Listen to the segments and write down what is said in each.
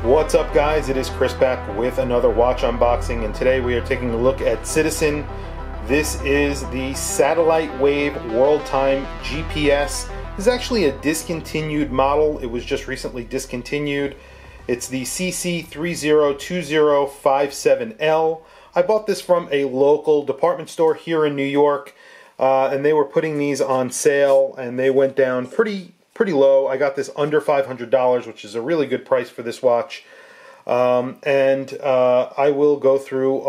What's up, guys? It is Chris back with another watch unboxing, and today we are taking a look at Citizen. This is the Satellite Wave World Time GPS. This is actually a discontinued model. It was just recently discontinued. It's the CC3020-57L. I bought this from a local department store here in New York, and they were putting these on sale, and they went down pretty low. I got this under $500, which is a really good price for this watch. I will go through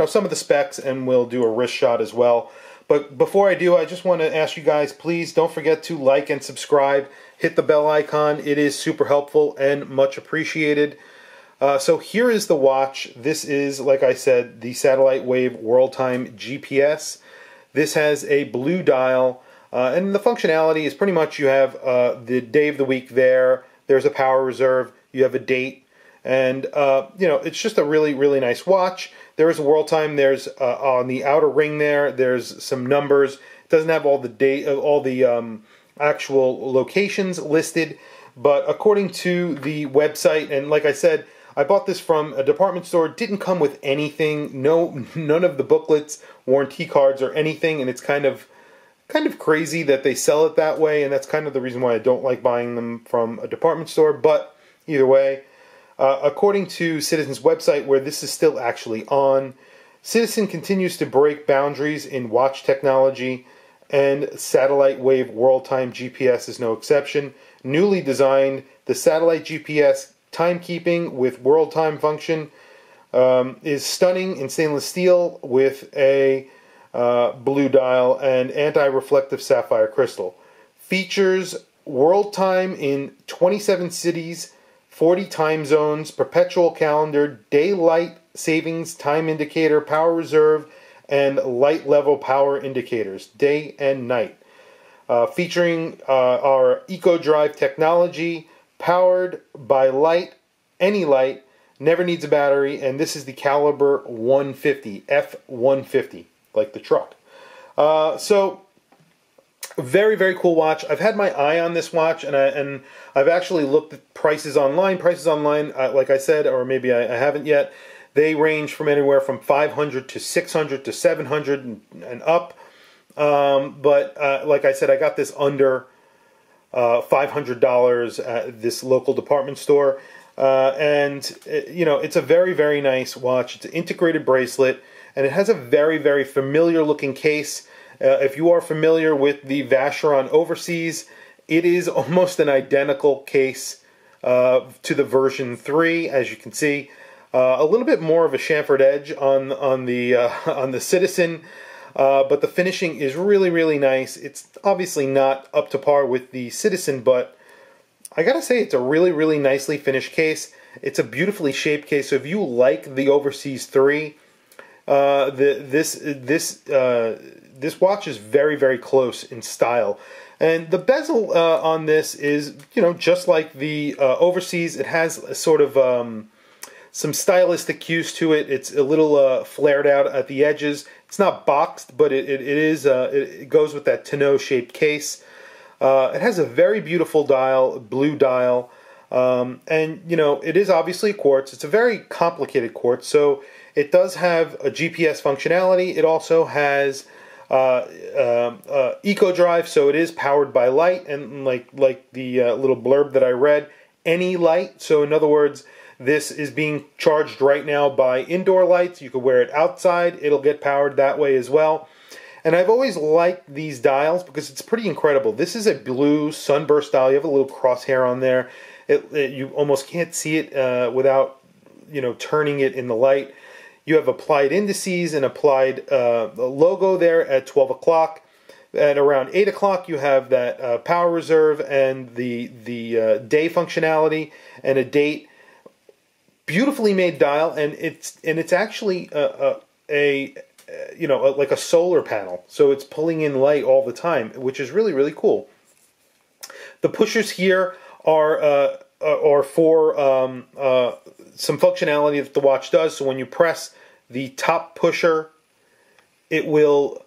some of the specs, and we'll do a wrist shot as well. But before I do, I just want to ask you guys, please don't forget to like and subscribe. Hit the bell icon. It is super helpful and much appreciated. So here is the watch. This is, like I said, the Satellite Wave World Time GPS. This has a blue dial. And the functionality is pretty much you have the day of the week there. There's a power reserve. You have a date. And, it's just a really, really nice watch. There is a world time. There's on the outer ring there's some numbers. It doesn't have all the actual locations listed. But according to the website, and like I said, I bought this from a department store. It didn't come with anything. None of the booklets, warranty cards, or anything. And it's kind of crazy that they sell it that way, and that's kind of the reason why I don't like buying them from a department store. But either way, according to Citizen's website, where this is still actually on, Citizen continues to break boundaries in watch technology, and Satellite Wave World Time GPS is no exception. Newly designed, the Satellite GPS timekeeping with World Time function is stunning in stainless steel with a blue dial and anti-reflective sapphire crystal. Features world time in 27 cities, 40 time zones, perpetual calendar, daylight savings time indicator, power reserve, and light level power indicators, day and night. Featuring our EcoDrive technology, powered by light, any light, never needs a battery, and this is the caliber 150, F150. Like the truck. So very, very cool watch. I've had my eye on this watch, and I've actually looked at prices online. Like I said, or maybe I haven't yet, they range from anywhere from $500 to $600 to $700 and up. But like I said, I got this under $500 at this local department store. It's a very, very nice watch. It's an integrated bracelet. And it has a very, very familiar looking case. If you are familiar with the Vacheron Overseas, it is almost an identical case to the version 3, as you can see. A little bit more of a chamfered edge on the Citizen, but the finishing is really, really nice. It's obviously not up to par with the Citizen, but I gotta say it's a really, really nicely finished case. It's a beautifully shaped case, so if you like the Overseas 3, this watch is very, very close in style, and the bezel on this is, just like the Overseas. It has a sort of some stylistic cues to it. It's a little flared out at the edges. It's not boxed, but it goes with that tonneau shaped case. It has a very beautiful dial, blue dial, and it is obviously a quartz. It's a very complicated quartz, so it does have a GPS functionality. It also has EcoDrive, so it is powered by light, and like the little blurb that I read, any light. So in other words, this is being charged right now by indoor lights. You could wear it outside. It'll get powered that way as well. And I've always liked these dials because it's pretty incredible. This is a blue sunburst dial. You have a little crosshair on there. You almost can't see it without turning it in the light. You have applied indices and applied logo there at 12 o'clock. At around 8 o'clock, you have that power reserve and the day functionality and a date. Beautifully made dial, and it's actually like a solar panel, so it's pulling in light all the time, which is really, really cool. The pushers here are for some functionality that the watch does. So when you press the top pusher, it will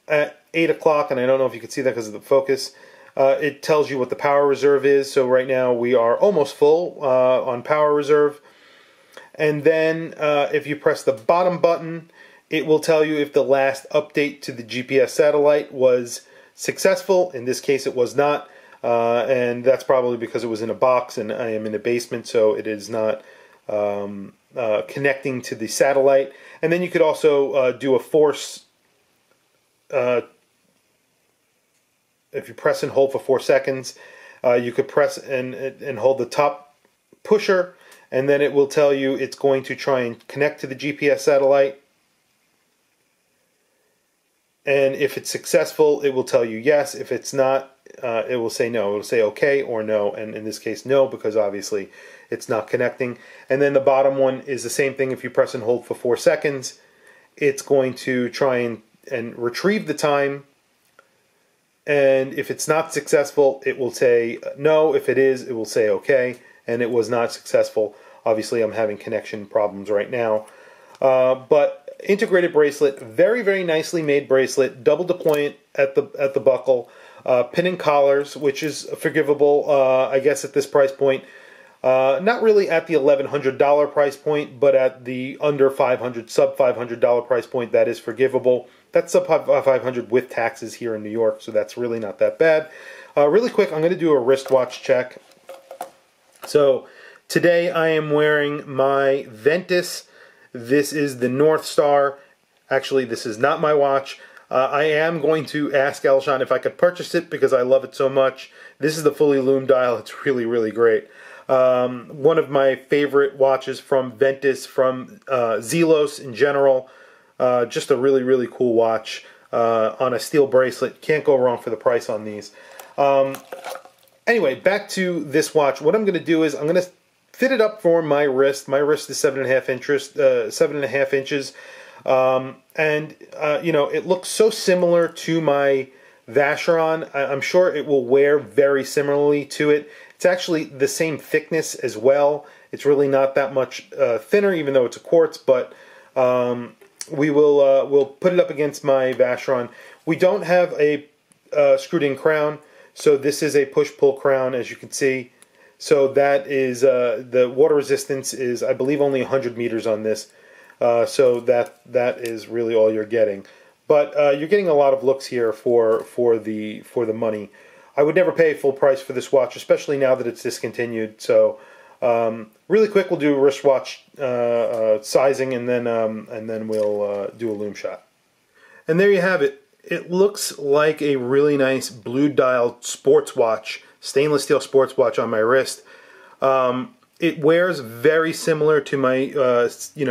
at 8 o'clock, and I don't know if you can see that because of the focus, it tells you what the power reserve is. So right now we are almost full on power reserve. And then if you press the bottom button, it will tell you if the last update to the GPS satellite was successful. In this case, it was not. And that's probably because it was in a box and I am in a basement, so it is not connecting to the satellite. And then you could also do a force. If you press and hold for 4 seconds, you could press and hold the top pusher, and then it will tell you it's going to try and connect to the GPS satellite. And if it's successful, it will tell you yes. If it's not, it will say no. It will say okay or no. And in this case, no, because obviously it's not connecting. And then the bottom one is the same thing. If you press and hold for 4 seconds, it's going to try and retrieve the time. And if it's not successful, it will say no. If it is, it will say okay. And it was not successful. Obviously, I'm having connection problems right now. But integrated bracelet, very, very nicely made bracelet, double deployment at the buckle, pin and collars, which is forgivable, I guess, at this price point. Not really at the $1,100 price point, but at the under $500, sub $500 price point, that is forgivable. That's sub $500 with taxes here in New York, so that's really not that bad. Really quick, I'm going to do a wristwatch check. So today I am wearing my Ventus. This is the North Star. Actually, this is not my watch. I am going to ask Elshon if I could purchase it because I love it so much. This is the fully Loom dial. It's really, really great. One of my favorite watches from Ventus, from Zelos in general. Just a really, really cool watch on a steel bracelet. Can't go wrong for the price on these. Anyway, back to this watch. What I'm going to do is I'm going to fit it up for my wrist. My wrist is 7.5 inches. You know, it looks so similar to my Vacheron. I'm sure it will wear very similarly to it. It's actually the same thickness as well. It's really not that much thinner, even though it's a quartz, but we'll put it up against my Vacheron. We don't have a screwed-in crown, so this is a push-pull crown, as you can see. So that is, the water resistance is, I believe, only 100 meters on this. So that is really all you're getting. But you're getting a lot of looks here for the money. I would never pay full price for this watch, especially now that it's discontinued. So really quick, we'll do a wristwatch sizing, and then we'll do a Loom Shot. And there you have it. It looks like a really nice blue dial sports watch, stainless steel sports watch on my wrist. It wears very similar to my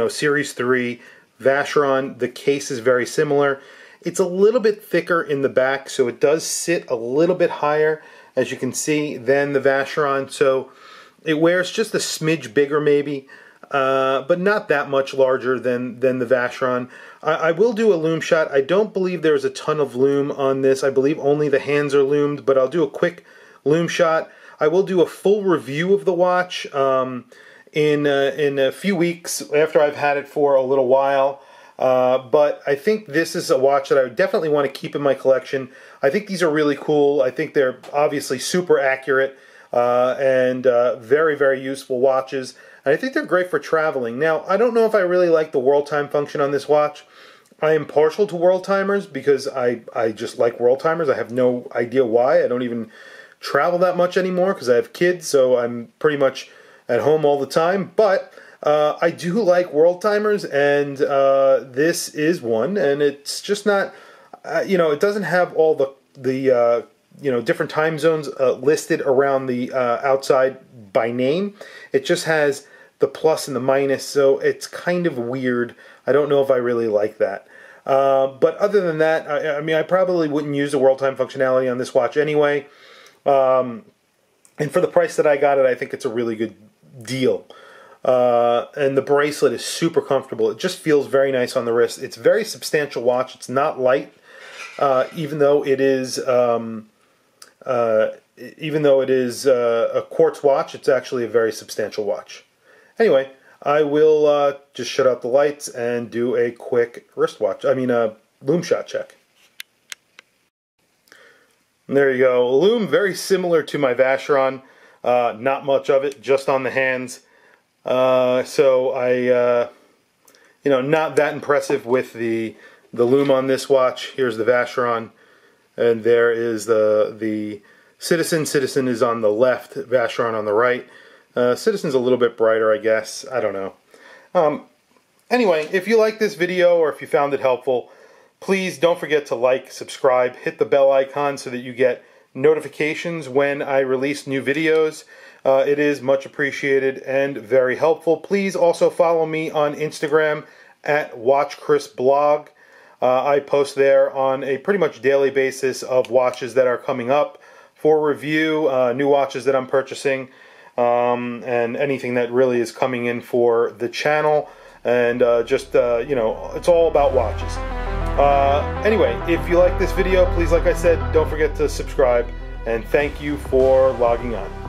Series 3 Vacheron. The case is very similar. It's a little bit thicker in the back, so it does sit a little bit higher, as you can see, than the Vacheron. So it wears just a smidge bigger maybe, but not that much larger than the Vacheron. I will do a Loom Shot. I don't believe there's a ton of loom on this. I believe only the hands are loomed, but I'll do a quick Loom Shot. I will do a full review of the watch in a few weeks after I've had it for a little while. But I think this is a watch that I definitely want to keep in my collection. I think these are really cool. I think they're obviously super accurate and very, very useful watches. And I think they're great for traveling. Now, I don't know if I really like the world time function on this watch. I am partial to world timers because I just like world timers. I have no idea why. I don't even travel that much anymore because I have kids, so I'm pretty much at home all the time. But I do like world timers, and this is one. And it's just not, it doesn't have all the different time zones listed around the outside by name. It just has the plus and the minus, so it's kind of weird. I don't know if I really like that. But other than that, I mean, I probably wouldn't use the world time functionality on this watch anyway. And for the price that I got it, I think it's a really good deal. And the bracelet is super comfortable. It just feels very nice on the wrist. It's a very substantial watch. It's not light, even though it is a quartz watch. It's actually a very substantial watch. Anyway, I will just shut out the lights and do a quick Loom Shot check. And there you go. A loom very similar to my Vacheron. Not much of it, just on the hands. So I, not that impressive with the loom on this watch. Here's the Vacheron, and there is the Citizen. Citizen is on the left, Vacheron on the right. Citizen's a little bit brighter, I guess. I don't know. Anyway, if you like this video or if you found it helpful, please don't forget to like, subscribe, hit the bell icon so that you get notifications when I release new videos. It is much appreciated and very helpful. Please also follow me on Instagram at WatchChrisBlog. I post there on a pretty much daily basis of watches that are coming up for review, new watches that I'm purchasing, and anything that really is coming in for the channel. And it's all about watches. Anyway, if you like this video, please, like I said, don't forget to subscribe, and thank you for logging on.